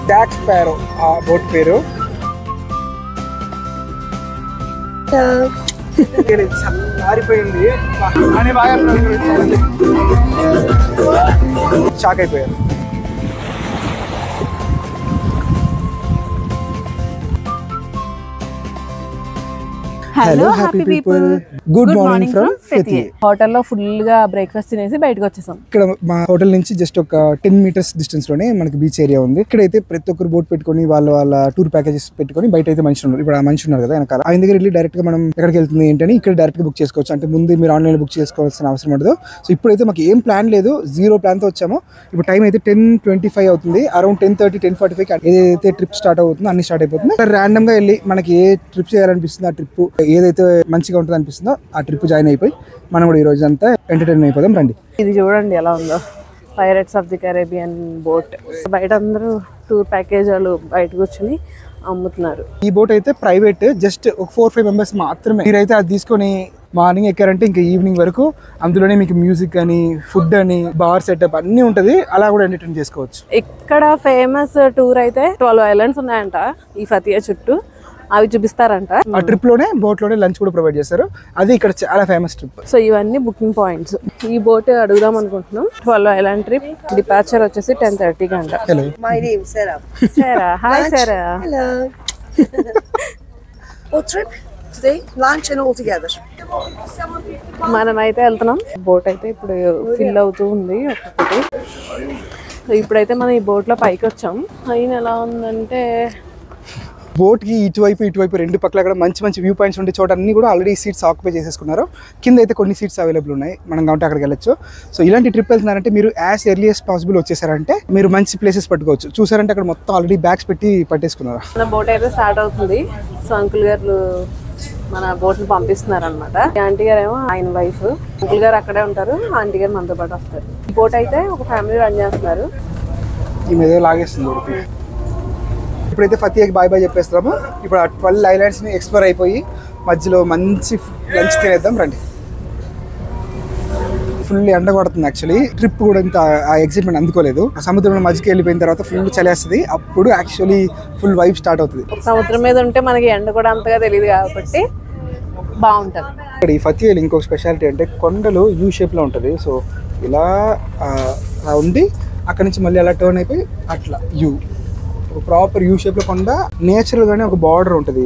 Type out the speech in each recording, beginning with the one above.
Dock sparrow ఆ boat పేరు. మారిపోయింది అని బాగా షాక్ అయిపోయారు. Hello happy people, good morning from Fethiye. హోటల్లో ఫుల్ గా బ్రేక్ఫాస్ట్ తినేసి బయటకు వచ్చేసాం. ఇక్కడ మా హోటల్ నుంచి జస్ట్ ఒక 10 meters డిస్టెన్స్ లోనే మనకి బీచ్ ఏరియా ఉంది. ఇక్కడైతే ప్రతి ఒక్కరు బోట్ పెట్టుకొని వాళ్ళ టూర్ ప్యాకేజెస్ పెట్టుకొని బయట అయితే మనుషులు ఉన్నారు. ఇప్పుడు ఆ మనిషి ఉన్నారు కదా వెనకాల, ఆయన దగ్గర వెళ్ళి డైరెక్ట్ గా మనం ఎక్కడికి వెళ్తుంది ఏంటని ఇక్కడ డైరెక్ట్ గా బుక్ చేసుకోవచ్చు. అంటే ముందు మీరు ఆన్లైన్ బుక్ చేసుకోవాల్సిన అవసరం ఉండదు. సో ఇప్పుడైతే మాకు ఏం ప్లాన్ లేదు, 0 plan తో వచ్చాము. ఇప్పుడు టైం అయితే 10:25 అవుతుంది. అరౌండ్ 10:30 10:45 ఏదైతే ట్రిప్ స్టార్ట్ అవుతుందో అన్ని స్టార్ట్ అయిపోతుంది. ర్యాండమ్ గా వెళ్ళి మనకి ఏ ట్రిప్ చేయాలనిపిస్తుంది, ఆ ట్రిప్ ఏదైతే మంచిగా ఉంటుంది అనిపిస్తుందో ఆ ట్రిప్ జాయిన్ అయిపోయి మనం కూడా ఈ రోజు అంతా ఎంటర్టైన్ అయిపోదాం. రండి. ఇది చూడండి ఎలా ఉందో, pirates of the Caribbean boat. బయట అందరూ టూర్ ప్యాకేజ్ వాళ్ళు బయట కూర్చొని అమ్ముతున్నారు. ఈ బోట్ అయితే ప్రైవేట్, జస్ట్ ఒక 4-5 members మాత్రమే. మీరైతే అది తీసుకొని మార్నింగ్ ఎక్కారంటే ఇంకా ఈవినింగ్ వరకు అందులోనే మీకు మ్యూజిక్ అని, ఫుడ్ అని, బార్ సెటప్ అన్ని ఉంటది. అలా కూడా ఎంటర్టైన్ చేసుకోవచ్చు. ఇక్కడ ఫేమస్ టూర్ అయితే 12 islands ఉన్నాయంట ఈ ఫతియా చుట్టూ. అవి చూపిస్తారంట. ఆ ట్రిప్ లోనే బోట్ లోనే లంచ్ కూడా ప్రొవైడ్ చేస్తారు. అది ఇక్కడ చాలా ఫేమస్ ట్రిప్. సో ఇవన్నీ బుకింగ్ పాయింట్స్. ఈ బోట్ అడుగుదాం అనుకుంటున్నాం. 12 island ట్రిప్. డిపార్చర్ వచ్చేసి 10:30 గంట. Hello, My name is Sarah. Sarah, hi Sarah. Hello. Boat trip today, lunch and all together. మనం అయితే వెళ్తున్నాం. బోట్ అయితే ఇప్పుడు ఫిల్ అవుతూ ఉంది ఒక్కొక్కటి. ఇప్పుడైతే మనం ఈ బోట్ లో పైకి వచ్చాం. అయిన ఎలా ఉందంటే బోట్ కి ఇటువైపు రెండు పక్కల కూడా మంచి మంచి వ్యూ పాయింట్స్ ఉండే చోట అన్ని కూడా ఆల్రెడీ సీట్స్ ఆక్యుపై చేసేసుకున్నారు. కింద అయితే కొన్ని సీట్స్ అవైలబుల్ ఉన్నాయి, మనం కాబట్టి అక్కడికి వెళ్ళొచ్చు. సో ఇలాంటి ట్రిప్ వెళ్తున్నారంటే మీరు యాజ్ ఎర్లీ యాజ్ పాసిబుల్ వచ్చేసారంటే మీరు మంచి ప్లేసెస్ పట్టుకోవచ్చు. చూసారంటే అక్కడ మొత్తం ఆల్రెడీ బ్యాగ్స్ పెట్టి పట్టేసుకున్నారు. మన బోట్ అయితే స్టార్ట్ అవుతుంది. సో అంకుల్ గారు మన బోట్ ని పంపిస్తున్నారు అనమాట. ఆంటీ గారు ఏమో ఆయన వైఫ్, అంకుల్ గారు అక్కడే ఉంటారు, ఆంటీ గారు మనతో పాటు వస్తారు. బోట్ అయితే ఒక ఫ్యామిలీ రన్ చేస్తున్నారు. ఈ మీద లాగేస్తుంది. ఇప్పుడైతే ఫతియాకి బాయ్ బాయ్ చెప్పేస్తాము. ఇప్పుడు ఆ 12 islands ని ఎక్స్ప్లోర్ అయిపోయి మధ్యలో మంచి లంచ్ తినేద్దాం. రండి. ఫుల్ ఎండ కొడుతుంది. యాక్చువల్లీ ట్రిప్ కూడా ఇంత ఆ ఎక్సైట్మెంట్ అందుకోలేదు. సముద్రంలో మధ్యకి వెళ్ళిపోయిన తర్వాత ఫుల్ చలేస్తుంది. అప్పుడు యాక్చువల్లీ ఫుల్ వైబ్ స్టార్ట్ అవుతుంది. సముద్రం మీద ఉంటే మనకి ఎండ కూడా అంతగా తెలియదు కాబట్టి బాగుంటుంది. ఇక్కడ ఈ ఫతియాలో ఇంకొక స్పెషాలిటీ అంటే కొండలు యూ షేప్ లో ఉంటుంది. సో ఇలా ఉండి అక్కడ నుంచి మళ్ళీ అలా టర్న్ అయిపోయి అట్లా యూ ప్రాపర్ యూ షేప్ లో కొండ నేచురల్ గానే ఒక బార్డర్ ఉంటుంది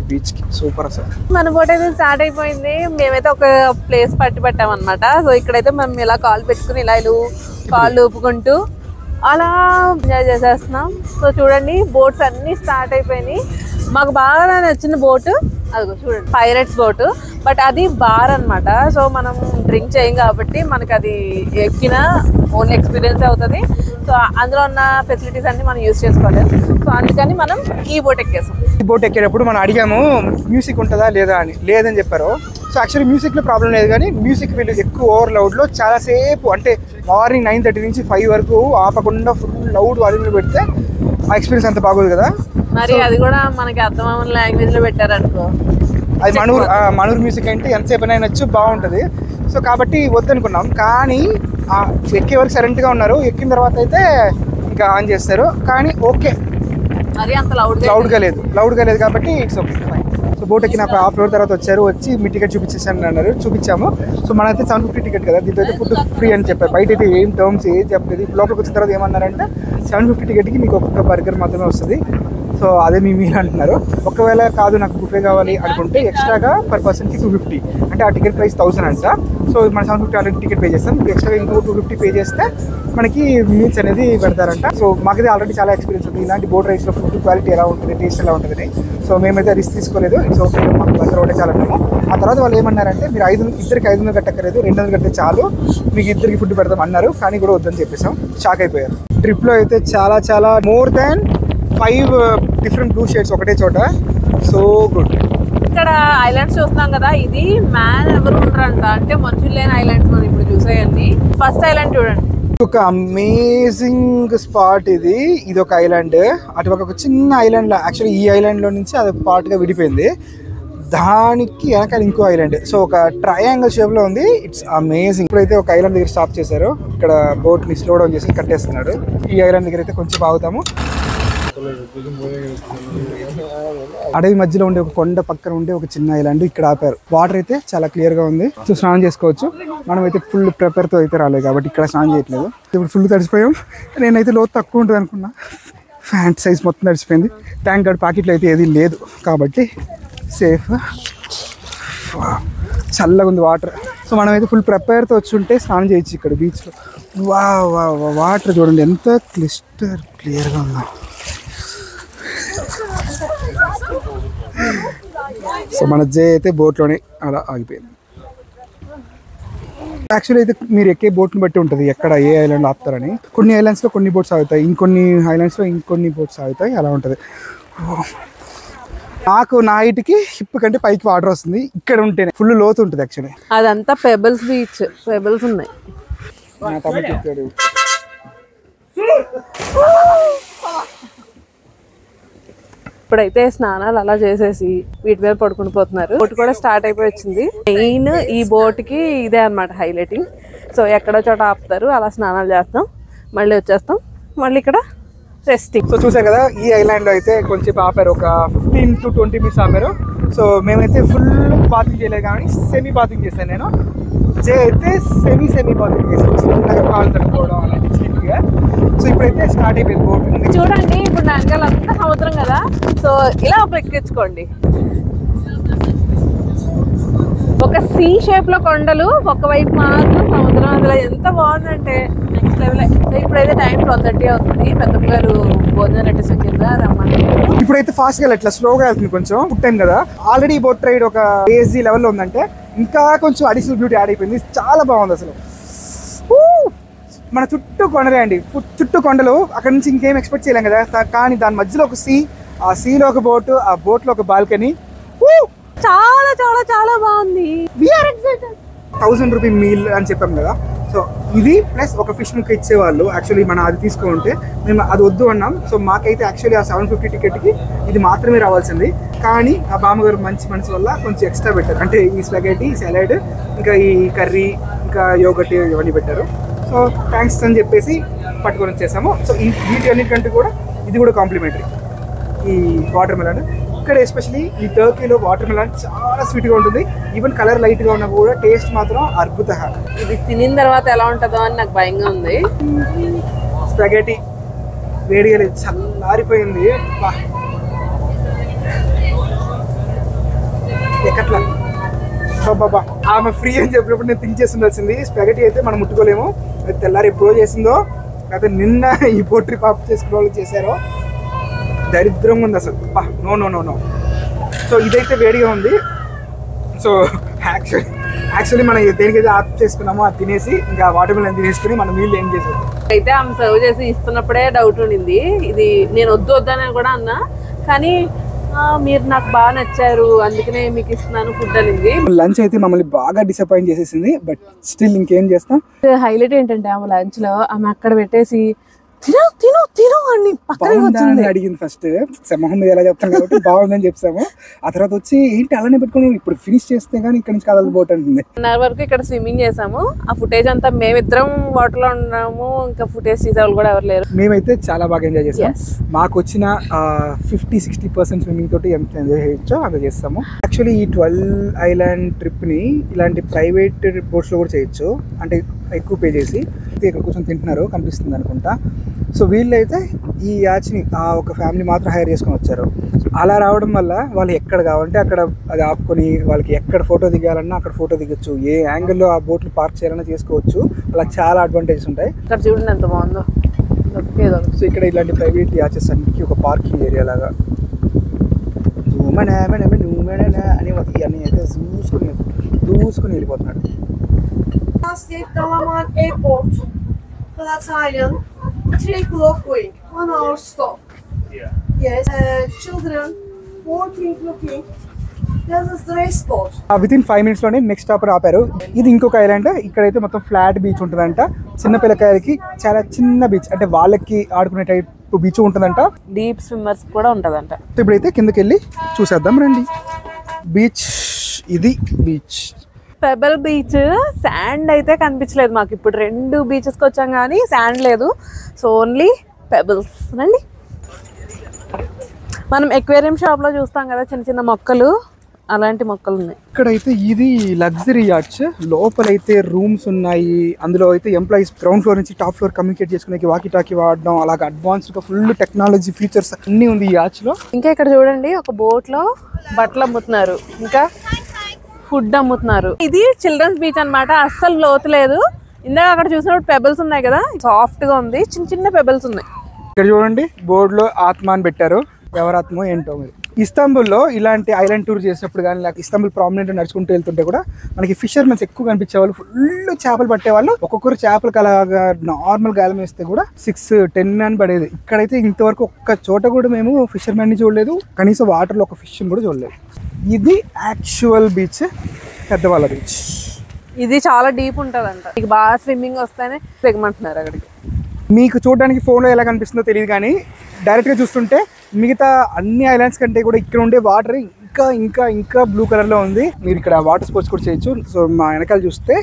బీచ్ కి. సూపర్ అసలు. మన బోట్ అయితే స్టార్ట్ అయిపోయింది. మేమైతే ఒక ప్లేస్ పట్టాం అనమాట. సో ఇక్కడైతే మనం ఇలా కాళ్ళు పెట్టుకుని ఇలా కాళ్ళు ఊపుకుంటూ అలా ఎంజాయ్ చేసేస్తున్నాం. సో చూడండి బోట్స్ అన్ని స్టార్ట్ అయిపోయినాయి. మాకు బాగా నచ్చిన బోటు అదిగో చూడండి, పైరేట్స్ బోటు. బట్ అది బార్ అనమాట. సో మనం డ్రింక్ చేయం కాబట్టి మనకి అది ఎక్కిన ఓన్లీ ఎక్స్పీరియన్స్ అవుతుంది. సో అందులో ఉన్న ఫెసిలిటీస్ అన్ని మనం యూజ్ చేసుకోలేదు. సో అందుకని మనం ఈ బోట్ ఎక్కేసాం. ఈ బోట్ ఎక్కేటప్పుడు మనం అడిగాము మ్యూజిక్ ఉంటుందా లేదా అని. లేదని చెప్పారు. సో యాక్చువల్లీ మ్యూజిక్లో ప్రాబ్లం లేదు, కానీ మ్యూజిక్ వీళ్ళు ఎక్కువ ఓవర్ లౌడ్లో చాలాసేపు అంటే మార్నింగ్ 9:30 నుంచి 5 వరకు ఆపకుండా ఫుల్ లౌడ్ వాల్యూమ్లో పెడితే ఆ ఎక్స్పీరియన్స్ అంత బాగోదు కదా. మరి అది కూడా మనకి అర్థమవుతున్న లాంగ్వేజ్ లో పెట్టారనుకో, అది మనూరు మ్యూజిక్ అంటే ఎంతసేపు అయినా నచ్చు బాగుంటుంది. సో కాబట్టి వద్దనుకున్నాం. కానీ ఎక్కే వరకు సైలెంట్గా ఉన్నారు. ఎక్కిన తర్వాత అయితే ఇంకా ఆన్ చేస్తారు. కానీ ఓకే, మరి అంత లౌడ్గా లేదు కాబట్టి ఇట్స్ ఓకే. సో బోట్ ఎక్కి నాకు హాఫ్ అవర్ తర్వాత వచ్చి మీ టికెట్ చూపించేసాను అన్నారు. చూపించాము. సో మనైతే 750 టికెట్ కదా, దీంతో అయితే ఫుడ్ ఫ్రీ అని చెప్పారు. బయట అయితే ఏం టర్మ్స్ ఏం చెప్పలేదు. లోపలికి వచ్చిన తర్వాత ఏమన్నారంటే 750 టికెట్కి మీకు ఒక్కొక్క బర్గర్ మాత్రమే వస్తుంది. సో అదే మీ మీల్ అంటున్నారు. ఒకవేళ కాదు నాకు బుఫే కావాలి అనుకుంటే ఎక్స్ట్రాగా పర్ పర్సన్కి 250, అంటే ఆ టికెట్ ప్రైస్ 1000 అంట. సో మన 750 ఆల్రెడీ టికెట్ పే చేస్తాం. ఎక్స్ట్రా ఇంకో 250 పే చేస్తే మనకి మీల్స్ అనేది పెడతారంట. సో మాకైతే ఆల్రెడీ చాలా ఎక్స్పీరియన్స్ ఉంది ఇలాంటి బోట్ రైడ్స్లో. ఫుడ్ క్వాలిటీ ఎలా ఉంటుంది, టేస్ట్ ఎలా ఉంటుంది. సో మేమైతే రిస్క్ తీసుకోలేదు. ఇట్స్ ఓకే, మాకు దగ్గర ఒకటే చాలా అంటాము. ఆ తర్వాత వాళ్ళు ఏమన్నారంటే మీరు ఇద్దరికి 500 కట్టక్కర్లేదు, 200 కడితే చాలు, మీకు ఇద్దరికి ఫుడ్ పెడతాం అన్నారు. కానీ కూడా వద్దని చెప్పేసాం. షాక్ అయిపోయారు. ట్రిప్లో అయితే చాలా more than 5 different blue shades ఒకటే చోట. So good. ఇక్కడ ఐలాండ్స్ చూస్తున్నాం కదా, ఇది మ్యాన్ ఎవరు ఉండరంట. అంటే మనుషులు లేని ఐలాండ్స్ మనం ఇప్పుడు చూసేయండి. ఫస్ట్ ఐలాండ్ చూడండి, ఒక అమేజింగ్ స్పాట్ ఇది. ఒక ఐలాండ్, అటుపక్క ఒక చిన్న ఐలాండ్. యాక్చువల్లీ ఈ ఐలాండ్ లో నుంచి అది పార్ట్ గా విడిపోయింది. దానికి వెనకాల ఇంకో ఐలాండ్. సో ఒక ట్రయాంగిల్ షేప్ లో ఉంది. It's amazing. ఇప్పుడైతే ఒక ఐలాండ్ దగ్గర స్టాప్ చేశారు. ఇక్కడ బోట్ ని స్లో డౌన్ చేసి కట్టేస్తున్నాడు. ఈ ఐలాండ్ దగ్గర అయితే కొంచెం ఆగుతాము. అడవి మధ్యలో ఉండే ఒక కొండ పక్కన ఉండే ఒక చిన్న ఐలాండ్ ఇక్కడ ఆపారు. వాటర్ అయితే చాలా క్లియర్ గా ఉంది. సో స్నానం చేసుకోవచ్చు. మనం అయితే ఫుల్ ప్రిపేర్ తో అయితే రాలేదు కాబట్టి ఇక్కడ స్నానం చేయట్లేదు. ఇప్పుడు ఫుల్ తడిసిపోయాం. నేనైతే లోతు తక్కువ ఉంటుంది అనుకున్నా. ప్యాంట్ సైజ్ మొత్తం తడిసిపోయింది. ట్యాంక్ గార్డ్ ప్యాకెట్లో అయితే ఏది లేదు కాబట్టి సేఫ్. చల్లగా ఉంది వాటర్. సో మనమైతే ఫుల్ ప్రిపేర్తో వచ్చి ఉంటే స్నానం చేయొచ్చు ఇక్కడ బీచ్లో. వాటర్ చూడండి ఎంత క్లియర్గా ఉందో. సో మన జే అయితే బోట్లోనే అలా ఆగిపోయింది. యాక్చువల్లీ అయితే మీరు ఎక్కే బోట్ని బట్టి ఉంటుంది ఎక్కడ ఏ ఐలాండ్ ఆపుతారని. కొన్ని ఐలాండ్స్లో కొన్ని బోట్స్ ఆగుతాయి, ఇంకొన్ని ఐలాండ్స్లో ఇంకొన్ని బోట్స్ ఆగుతాయి, అలా ఉంటుంది. నాకు నా హైట్కి హిప్ కంటే పైకి వాటర్ వస్తుంది. ఇక్కడ ఉంటేనే ఫుల్ లోతు ఉంటుంది. యాక్చువల్లీ అదంతా పెబుల్స్ బీచ్. పెబుల్స్ ఉన్నాయి. నా తమ్ముడు చెప్తాడు. ఇప్పుడైతే స్నానాలు అలా చేసేసి వీటి మీద పడుకుని పోతున్నారు. బోట్ కూడా స్టార్ట్ అయిపోయి వచ్చింది. మెయిన్ ఈ బోట్ కి ఇదే అనమాట హైలైటింగ్. సో ఎక్కడో చోట ఆపుతారు, అలా స్నానాలు చేస్తాం, మళ్ళీ వచ్చేస్తాం, మళ్ళీ ఇక్కడ రెస్టింగ్. సో చూసారు కదా, ఈ ఐలాండ్ లో అయితే కొంచెం ఆపారు. ఒక 15 to 20 minutes ఆపారు. సో మేమైతే ఫుల్ బాతింగ్ చేయలేదు కానీ సెమీ బాతింగ్ చేశాను నేను. జే అయితే సెమీ బాతింగ్ చేశాను, చిన్నగా కాలు తట్టుకోవడం అలాంటి చిన్నగా. సో ఇప్పుడైతే స్టార్ట్ అయిపోయింది బోట్. చూడండి, ఇప్పుడు నా వెనకాల అంతా సముద్రం కదా. సో ఇలా ఒక ఎక్కించుకోండి. ఒక సి షేప్ లో కొండలు, ఒకవైపు మాత్రం సముద్రం. అసలు ఎంత బాగుందంటే నెక్స్ట్ లెవెల్. ఇప్పుడైతే టైం 12:30 అవుతుంది. పెద్దమ్మ గారు భోజనం రెట్టేసి కింద రమ్మని. ఇప్పుడైతే ఫాస్ట్ గా ఇట్లా స్లోగా వెళ్తుంది. కొంచెం ఫుడ్ టైం కదా, ఆల్రెడీ బోట్ రైడ్ ఒక ఏజీ లెవెల్లో ఉందంటే ఇంకా కొంచెం అడిషనల్ బ్యూటీ యాడ్ అయిపోయింది. చాలా బాగుంది అసలు. మన చుట్టూ కొండలే అండి, చుట్టూ కొండలు. అక్కడ నుంచి ఇంకేం ఎక్స్పెక్ట్ చేయలేం కదా. కానీ దాని మధ్యలో ఒక సీ, ఆ సీలో ఒక బోటు, ఆ బోట్ లో ఒక బాల్కనీ. చాలా చాలా చాలా బాగుంది. 1000 రూపీ మీల్ అని చెప్పాం కదా. సో ఇది ప్లస్ ఒక ఫిష్ ముక్క ఇచ్చేవాళ్ళు. యాక్చువల్లీ మనం అది తీసుకుంటే మేము అది వద్దు అన్నాం. సో మాకైతే యాక్చువల్లీ ఆ 750 టికెట్కి ఇది మాత్రమే రావాల్సింది. కానీ ఆ బామ్మగారు మంచి మనసు వల్ల కొంచెం ఎక్స్ట్రా పెట్టారు. అంటే ఈ స్పగేటీ, సలాడ్, ఇంకా ఈ కర్రీ, ఇంకా యోగట్ ఇవన్నీ పెట్టారు. సో థ్యాంక్స్ అని చెప్పేసి పట్టుకొని వచ్చేసాము. సో ఈ వీటి అన్నిటికంటే కూడా ఇది కూడా కాంప్లిమెంటరీ. ఈ వాటర్ మెలన్ ఇక్కడ ఎస్పెషలీ ఈ టర్కీలో వాటర్ మెలన్ చాలా స్వీట్గా ఉంటుంది. ఈవెన్ కలర్ లైట్గా ఉన్నా కూడా టేస్ట్ మాత్రం అద్భుత. ఇది తినిన తర్వాత ఎలా ఉంటుందో అని నాకు భయంగా ఉంది. స్పగేటీ వేడిగా లేదు, చల్లారిపోయింది. ఎక్కట్లా బాబా ఆమె ఫ్రీ అని చెప్పినప్పుడు నేను థింక్ చేసి ఉండాల్సింది. స్పగేటీ అయితే మనం ముట్టుకోలేము. అది తెల్లారి ఎప్పుడో చేసిందో, లేకపోతే నిన్న ఈ పోట్రీ పాప్ చేసుకునే వాళ్ళు చేశారో. దరిద్రంగా ఉంది అసలు. నో. సో ఇదైతే వేడిగా ఉంది. సో యాక్చువల్లీ మనం దేనికైతే ఆప్ చేసుకున్నామో అది తినేసి ఇంకా వాటర్ మిలన్ తినేసుకుని మనం వీళ్ళు ఏం చేసాం. అయితే ఆమె సర్వ్ చేసి ఇస్తున్నప్పుడే డౌట్ ఉండింది. ఇది నేను వద్దని కూడా అన్నా, కానీ మీరు నాకు బాగా నచ్చారు అందుకనే మీకు ఇస్తున్నాను ఫుడ్ అనింది. లంచ్ అయితే మమ్మల్ని బాగా డిసప్పాయింట్ చేసేసింది. బట్ స్టిల్ ఇంకేం చేస్తాం. హైలైట్ ఏంటంటే ఆమె లంచ్ లో ఆమె అక్కడ పెట్టేసి తిను అని పక్కన అడిగింది. ఫస్ట్ మొహం మీద ఎలా చెప్తాను కాబట్టి బాగుందని చెప్తాము. ఆ తర్వాత వచ్చి ఏంటి అలానే పెట్టుకుని ఇప్పుడు ఫినిష్ చేస్తే కానీ ఇక్కడ నుంచి కదలదు బోట్ అంటుంది. 1 hour వరకు ఇక్కడ స్విమ్మింగ్ చేసాము. ఆ ఫుటేజ్ అంతా మేమిద్దరం వాటర్ లో ఉన్నాము. ఇంకా ఫుటేజ్ తీసేవాళ్ళు కూడా ఎవరు లేరు. మేమైతే చాలా బాగా ఎంజాయ్ చేసాం. మాకు వచ్చిన 50-60% స్విమ్మింగ్ తోటి ఎంత ఎంజాయ్ చేయొచ్చో అంత చేస్తాము. యాక్చువల్లీ ఈ 12 ఐలాండ్ ట్రిప్ ని ఇలాంటి ప్రైవేట్ బోట్స్ లో కూడా చేయొచ్చు. అంటే ఎక్కువ పే చేసి. ఇక్కడ కూర్చొని తింటున్నారు కనిపిస్తుంది అనుకుంటా. సో వీళ్ళైతే ఈ యాచ్ని ఒక ఫ్యామిలీ మాత్రం హైర్ చేసుకొని వచ్చారు. అలా రావడం వల్ల వాళ్ళు ఎక్కడ కావాలంటే అక్కడ అది ఆపుకొని వాళ్ళకి ఎక్కడ ఫోటో దిగాలన్నా అక్కడ ఫోటో దిగొచ్చు. ఏ యాంగిల్లో ఆ బోట్లు పార్క్ చేయాలన్నా చేసుకోవచ్చు. అలా చాలా అడ్వాంటేజెస్ ఉంటాయి. ఇక్కడ చూడండి ఎంత బాగుందో. సో ఇక్కడ ఇలాంటి ప్రైవేట్ యాచెస్ అన్నిటికీ ఒక పార్కింగ్ ఏరియా లాగా అని అయితే చూసుకుని వెళ్ళిపోతున్నాడు. Dalaman Airport for Thailand. 3 o'clock going. 1 hour stop. Yeah. Yes. Children, walking, looking. There's a race boat. Within 5 minutes లోనే నెక్స్ట్ స్టాప్ ఆపారు. ఇది ఇంకొక ఐలాండ్. ఇక్కడైతే మొత్తం ఫ్లాట్ బీచ్ ఉంటుందంట. చిన్న పిల్లకాయలకి చాలా చిన్న బీచ్, అంటే వాళ్ళకి ఆడుకునే టైప్ బీచ్ ఉంటుందంట. డీప్ స్విమ్మర్స్ కూడా ఉంటుందంట. ఇప్పుడైతే కిందకి వెళ్ళి చూసేద్దాం రండి. బీచ్, ఇది బీచ్. Pebble beach. శాండ్ అయితే కనిపించలేదు మాకు. ఇప్పుడు 2 బీచెస్కి వచ్చాం కానీ శాండ్ లేదు. So only pebbles. రండి. మనం ఎక్వేరియం షాప్లో చూస్తాం కదా చిన్న చిన్న మొక్కలు, అలాంటి మొక్కలు ఉన్నాయి. ఇక్కడైతే ఇది లగ్జరీ యాచ్. లోపలైతే రూమ్స్ ఉన్నాయి. అందులో అయితే ఎంప్లాయీస్ గ్రౌండ్ ఫ్లోర్ నుంచి టాప్ ఫ్లోర్ కమ్యూనికేట్ చేసుకునే వాకీ టాకీ వాడడం, అలాగే అడ్వాన్స్డ్గా ఫుల్ టెక్నాలజీ ఫీచర్స్ అన్నీ ఉంది ఈ యాచ్లో. ఇంకా ఇక్కడ చూడండి ఒక బోట్లో బట్టలు అమ్ముతున్నారు, ఇంకా ఫుడ్ అమ్ముతున్నారు. ఇది చిల్డ్రన్స్ బీచ్ అన్నమాట. అస్సలు లోతు లేదు. ఇందాక అక్కడ చూసినప్పుడు పెబల్స్ ఉన్నాయి కదా, సాఫ్ట్ గా ఉంది. చిన్న చిన్న పెబల్స్ ఉన్నాయి. ఇక్కడ చూడండి బోర్డులో ఆత్మ అని పెట్టారు. ఎవరాత్మో ఏంటో మరి. ఇస్తాంబుల్లో ఇలాంటి ఐలాండ్ టూర్ చేసినప్పుడు కానీ, లేకపోతే ఇస్తాంబుల్ ప్రామినెంట్ నడుచుకుంటూ వెళ్తుంటే కూడా మనకి ఫిషర్మెన్స్ ఎక్కువ కనిపించేవాళ్ళు. ఫుల్ చేపలు పట్టేవాళ్ళు. ఒక్కొక్కరు చేపలకు అలాగా నార్మల్ గాలం వేస్తే కూడా 6-10 అని పడేది. ఇక్కడైతే ఇంతవరకు ఒక్క చోట కూడా మేము ఫిషర్మెన్ ని చూడలేదు. కనీసం వాటర్లో ఒక ఫిష్ కూడా చూడలేదు. ఇది యాక్చువల్ బీచ్, పెద్దవాళ్ళ బీచ్. ఇది చాలా డీప్ ఉంటుందంట. మీకు బాగా స్విమ్మింగ్ వస్తేనే దిగమంటున్నారు అక్కడికి. మీకు చూడడానికి ఫోన్లో ఎలా కనిపిస్తుందో తెలియదు కానీ డైరెక్ట్గా చూస్తుంటే మిగతా అన్ని ఐలాండ్స్ కంటే కూడా ఇక్కడ ఉండే వాటర్ ఇంకా ఇంకా ఇంకా బ్లూ కలర్లో ఉంది. మీరు ఇక్కడ వాటర్ స్పోర్ట్స్ కూడా చేయొచ్చు. సో మా వెనకాల చూస్తే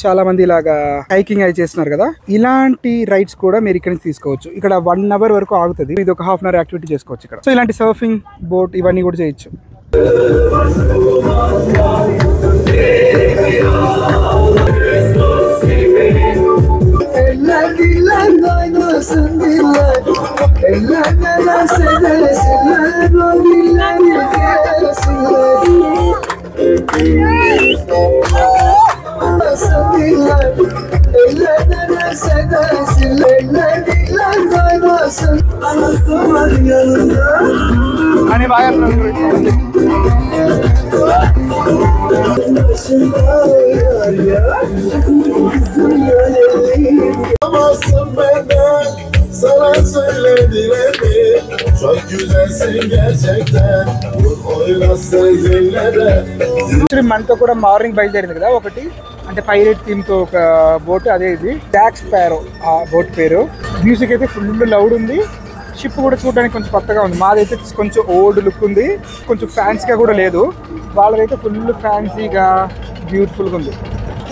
చాలా మంది ఇలాగా హైకింగ్ అది చేస్తున్నారు కదా, ఇలాంటి రైడ్స్ కూడా మీరు ఇక్కడ నుంచి తీసుకోవచ్చు. ఇక్కడ 1 అవర్ వరకు ఆగుతుంది. ఇది ఒక 1/2 అవర్ యాక్టివిటీ చేసుకోవచ్చు ఇక్కడ. సో ఇలాంటి సర్ఫింగ్, బోట్ ఇవన్నీ కూడా చేయొచ్చు. అని బాగా sana söyledilerim çok güzelsin gerçekten oynasın zillere. మనతో కూడా మార్నింగ్ బయలుదేరింది కదా ఒకటి, అంటే పైరేట్ థీమ్ తో ఒక బోట్, అదే ఇది జాక్ స్పారో ఆ బోట్ పేరు. మ్యూజిక్ అయితే ఫుల్ లౌడ్ ఉంది. షిప్ కూడా చూడడానికి కొంచెం కొత్తగా ఉంది. మాదైతే కొంచెం ఓల్డ్ లుక్ ఉంది, కొంచెం ఫ్యాన్సీగా కూడా లేదు. వాళ్ళదైతే ఫుల్ ఫ్యాన్సీగా బ్యూటిఫుల్గా ఉంది.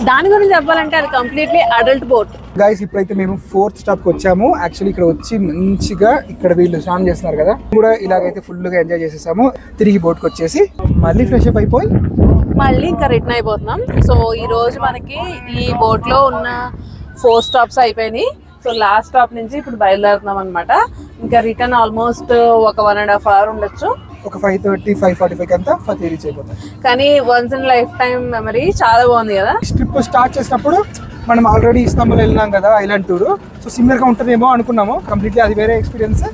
దాని గురించి చెప్పాలంటే అది కంప్లీట్లీ అడల్ట్ బోట్. గైస్ ఇప్పుడైతే మేము 4th స్టాప్కి వచ్చాము. యాక్చువల్లీ ఇక్కడ వచ్చి మంచిగా ఇక్కడ వీళ్ళు స్నానం చేస్తున్నారు కదా, కూడా ఇలాగైతే ఫుల్గా ఎంజాయ్ చేసేసాము. తిరిగి బోట్కి వచ్చేసి మళ్ళీ ఫ్రెష్ అప్ అయిపోయి మళ్ళీ ఇంకా రిటర్న్ అయిపోతున్నాం. సో ఈ రోజు మనకి ఈ బోట్లో ఉన్న 4 స్టాప్స్ అయిపోయినాయి. సో లాస్ట్ స్టాప్ నుంచి ఇప్పుడు బయలుదేరుతున్నాం అనమాట. ఇంకా రిటర్న్ ఆల్మోస్ట్ ఒక 1.5 అవర్ ఉండొచ్చు. ఒక 5:30, 5:45 అంతా రీచ్ అయిపోతాం. కానీ once in life time memory. చాలా బాగుంది కదా. ట్రిప్ స్టార్ట్ చేసినప్పుడు మనం ఆల్రెడీ ఇస్తాంబుల్ వెళ్ళినాం కదా ఐలాండ్ టూర్. సో సిమిలర్గా ఉంటుందేమో అనుకున్నాము. కంప్లీట్లీ అది వేరే experience,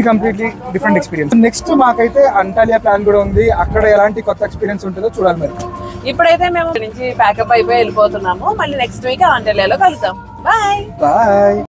completely different experience. Next మాకైతే అంటాలియా ప్లాన్ కూడా ఉంది. అక్కడ ఎలాంటి కొత్త ఎక్స్పీరియన్స్ ఉంటుందో చూడాలి మరి. ఇప్పుడైతే మేము నుంచి ప్యాకప్ అయిపోయి వెళ్ళిపోతున్నాము. మళ్ళీ నెక్స్ట్ వీక్ అంటాలియాలో కలుద్దాం. Bye bye.